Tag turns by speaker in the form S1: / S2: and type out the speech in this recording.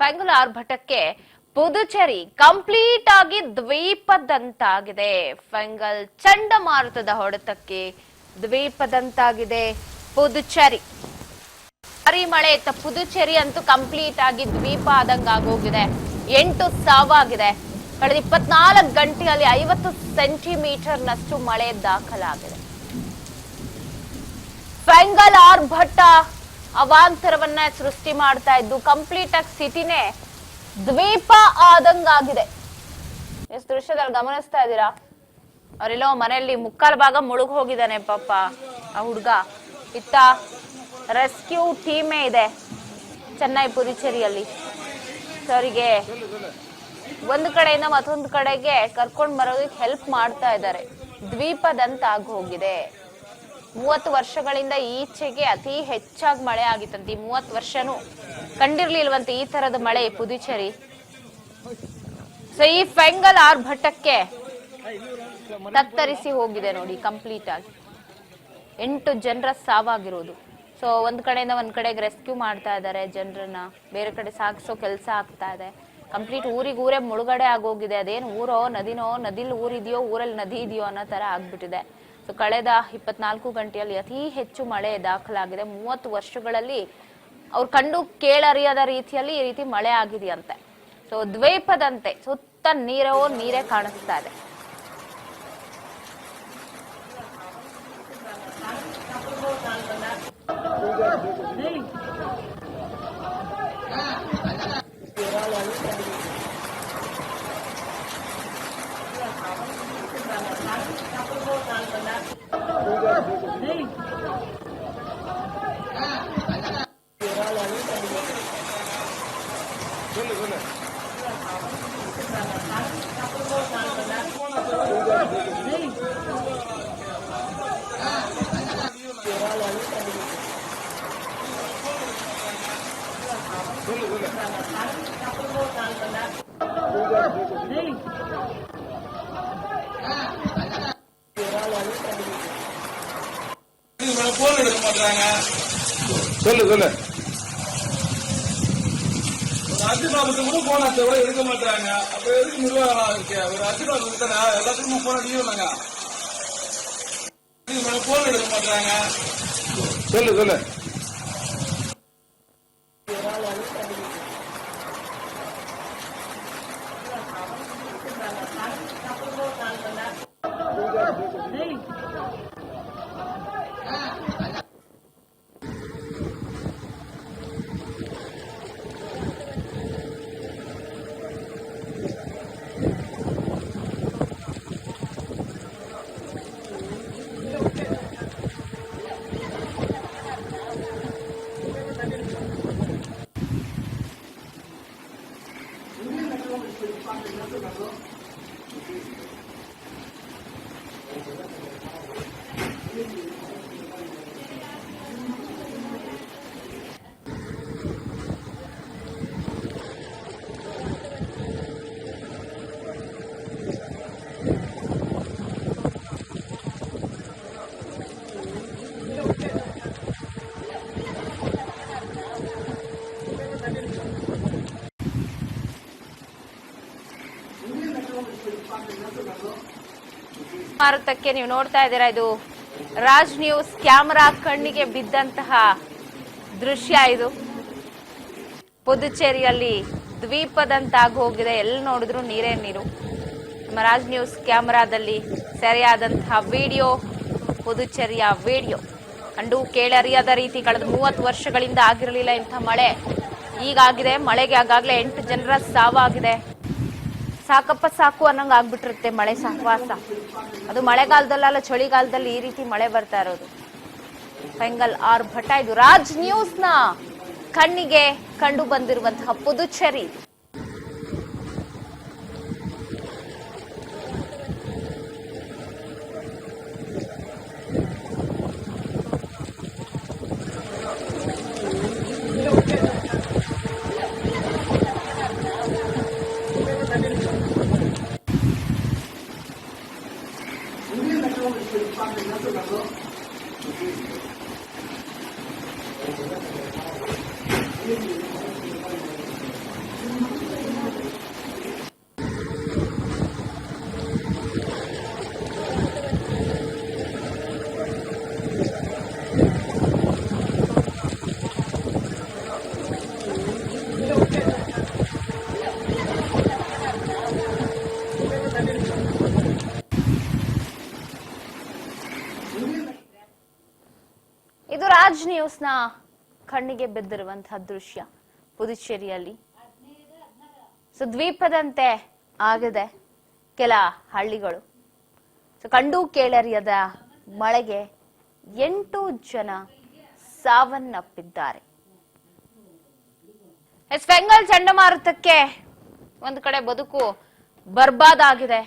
S1: Fengal ಆರ್ಭಟಕ್ಕೆ Puducherry complete ಆಗಿ ದ್ವೀಪದಂತಾಗಿದೆ. ಫೆಂಗಲ್ ಚಂಡಮಾರುತದ ಹೊಡೆತಕ್ಕೆ ದ್ವೀಪದಂತಾಗಿದೆ ಪುದುಚೇರಿ. ಭಾರಿ ಮಳೆ ಇತ್ತ ಪುದುಚೇರಿ ಅಂತೂ ಕಂಪ್ಲೀಟ್ ಆಗಿ ದ್ವೀಪ ಆದಂಗ ಆಗೋಗಿದೆ. 8 ಸಾವಾಗಿದೆ. ಕಳೆದ 24 ಗಂಟೆಯಲ್ಲಿ 50 ಸೆಂಟಿಮೀಟರ್ ನಷ್ಟು ಮಳೆ ದಾಖಲಾಗಿದೆ. ಫೆಂಗಲ್ ಆರ್ಭಟ ಅವಾಂತರವನ್ನ ಸೃಷ್ಟಿ ಮಾಡ್ತಾ ಇದ್ದು ಕಂಪ್ಲೀಟ್ ಆಗಿ ಸಿಟಿನೇ ದ್ವೀಪ ಆದಂಗಾಗಿದೆ. ಎಷ್ಟು ದೃಶ್ಯದಲ್ಲಿ ಗಮನಿಸ್ತಾ ಇದ್ದೀರಾ? ಅವರೆಲ್ಲೋ ಮನೆಯಲ್ಲಿ ಮುಕ್ಕಾಲು ಭಾಗ ಮುಳುಗ್ ಹೋಗಿದ್ದಾನೆ ಪಾಪ ಆ ಹುಡ್ಗ. ಇತ್ತ ರೆಸ್ಕ್ಯೂ ಟೀಮೇ ಇದೆ ಚೆನ್ನೈ ಪುದುಚೇರಿಯಲ್ಲಿ. ಅವರಿಗೆ ಒಂದು ಕಡೆಯಿಂದ ಮತ್ತೊಂದು ಕಡೆಗೆ ಕರ್ಕೊಂಡ್ ಬರೋದಕ್ಕೆ ಹೆಲ್ಪ್ ಮಾಡ್ತಾ ಇದ್ದಾರೆ. ದ್ವೀಪದಂತ ಆಗಿ ಹೋಗಿದೆ. 30 ವರ್ಷಗಳಿಂದ ಈಚೆಗೆ ಅತಿ ಹೆಚ್ಚಾಗಿ ಮಳೆ ಆಗಿತ್ತಂತೆ. 30 ವರ್ಷನೂ ಕಂಡಿರ್ಲಿಲ್ವಂತೆ ಈ ತರದ ಮಳೆ ಪುದುಚೇರಿ. ಸೊ ಈ ಫೆಂಗಲ್ ಆರ್ಭಟಕ್ಕೆ ತತ್ತರಿಸಿ ಹೋಗಿದೆ ನೋಡಿ ಕಂಪ್ಲೀಟ್ ಆಗಿ. 8 ಜನರ ಸಾವಾಗಿರೋದು. ಸೊ ಒಂದ್ ಕಡೆಯಿಂದ ಒಂದ್ ಕಡೆಗೆ ರೆಸ್ಕ್ಯೂ ಮಾಡ್ತಾ ಇದ್ದಾರೆ ಜನರನ್ನ, ಬೇರೆ ಕಡೆ ಸಾಗಿಸೋ ಕೆಲಸ ಆಗ್ತಾ ಇದೆ. ಕಂಪ್ಲೀಟ್ ಊರೇ ಮುಳುಗಡೆ ಆಗೋಗಿದೆ. ಅದೇನು ಊರೋ ನದಿನೋ, ನದಿಲಿ ಊರಿದೆಯೋ ಊರಲ್ಲಿ ನದಿ ಇದೆಯೋ ಅನ್ನೋ ತರ ಆಗ್ಬಿಟ್ಟಿದೆ. ಸೊ ಕಳೆದ 24 ಗಂಟೆಯಲ್ಲಿ ಅತಿ ಹೆಚ್ಚು ಮಳೆ ದಾಖಲಾಗಿದೆ. 30 ವರ್ಷಗಳಲ್ಲಿ ಅವ್ರು ಕಂಡು ಕೇಳರಿಯದ ರೀತಿಯಲ್ಲಿ ಈ ರೀತಿ ಮಳೆ ಆಗಿದೆಯಂತೆ. ಸೊ ದ್ವೀಪದಂತೆ ಸುತ್ತ ನೀರೇ ಕಾಣಿಸ್ತಾ ಇದೆ.
S2: சொல்லு ராஜ்யபாபத்துக்கு கூட போன் ஆச்சு கூட எடுக்க மாட்டாங்க. அப்ப எதுக்கு நிர்வாகம் இருக்கு? ஒரு ராஜ்யபாபு இருக்கானா எல்லாத்துக்கும் போன லீவுனாங்க. போன் எடுக்க மாட்டாங்க. சொல்லு
S1: ಭಾರತಕ್ಕೆ ನೀವು ನೋಡ್ತಾ ಇದ್ದೀರಾ, ಇದು ರಾಜ್ ನ್ಯೂಸ್ ಕ್ಯಾಮೆರಾ ಕಣ್ಣಿಗೆ ಬಿದ್ದಂತಹ ದೃಶ್ಯ. ಇದು ಪುದುಚೇರಿಯಲ್ಲಿ ದ್ವೀಪದಂತಾಗಿ ಹೋಗಿದೆ. ಎಲ್ಲಿ ನೋಡಿದ್ರು ನೀರೇ ನೀರು. ನಮ್ಮ ರಾಜ್ ನ್ಯೂಸ್ ಕ್ಯಾಮೆರಾದಲ್ಲಿ ಸೆರೆಯಾದಂತಹ ವಿಡಿಯೋ, ಪುದುಚೇರಿಯ ವಿಡಿಯೋ. ಕಂಡು ಕೇಳರಿಯದ ರೀತಿ ಕಳೆದ 30 ವರ್ಷಗಳಿಂದ ಆಗಿರಲಿಲ್ಲ ಇಂಥ ಮಳೆ. ಈಗಾಗಿದೆ. ಮಳೆಗೆ ಆಗಾಗ್ಲೇ 8 ಜನರ ಸಾವಾಗಿದೆ. ಸಾಕಪ್ಪ ಸಾಕು ಅನ್ನಂಗ ಆಗ್ಬಿಟ್ಟಿರುತ್ತೆ ಮಳೆ ಸಹವಾಸ. ಅದು ಮಳೆಗಾಲದಲ್ಲ, ಚಳಿಗಾಲದಲ್ಲಿ ಈ ರೀತಿ ಮಳೆ ಬರ್ತಾ ಇರೋದು. ಫೆಂಗಲ್ ಆರ್ಭಟ ಇದು ರಾಜ್ ನ್ಯೂಸ್ ನ ಕಣ್ಣಿಗೆ ಕಂಡು ಬಂದಿರುವಂತಹ ಪುದುಚೇರಿ. ನ್ಯೂಸ್ ನ ಕಣ್ಣಿಗೆ ಬಿದ್ದಿರುವಂತಹ ದೃಶ್ಯ ಪುದುಚೇರಿಯಲ್ಲಿ. ಸೊ ದ್ವೀಪದಂತೆ ಆಗಿದೆ ಕೆಲ ಹಳ್ಳಿಗಳು. ಸೊ ಕಂಡು ಕೇಳರಿಯದ ಮಳೆಗೆ 8 ಜನ ಸಾವನ್ನಪ್ಪಿದ್ದಾರೆ. ಫೆಂಗಲ್ ಚಂಡಮಾರುತಕ್ಕೆ ಒಂದು ಕಡೆ ಬದುಕು ಬರ್ಬಾದ್ ಆಗಿದೆ.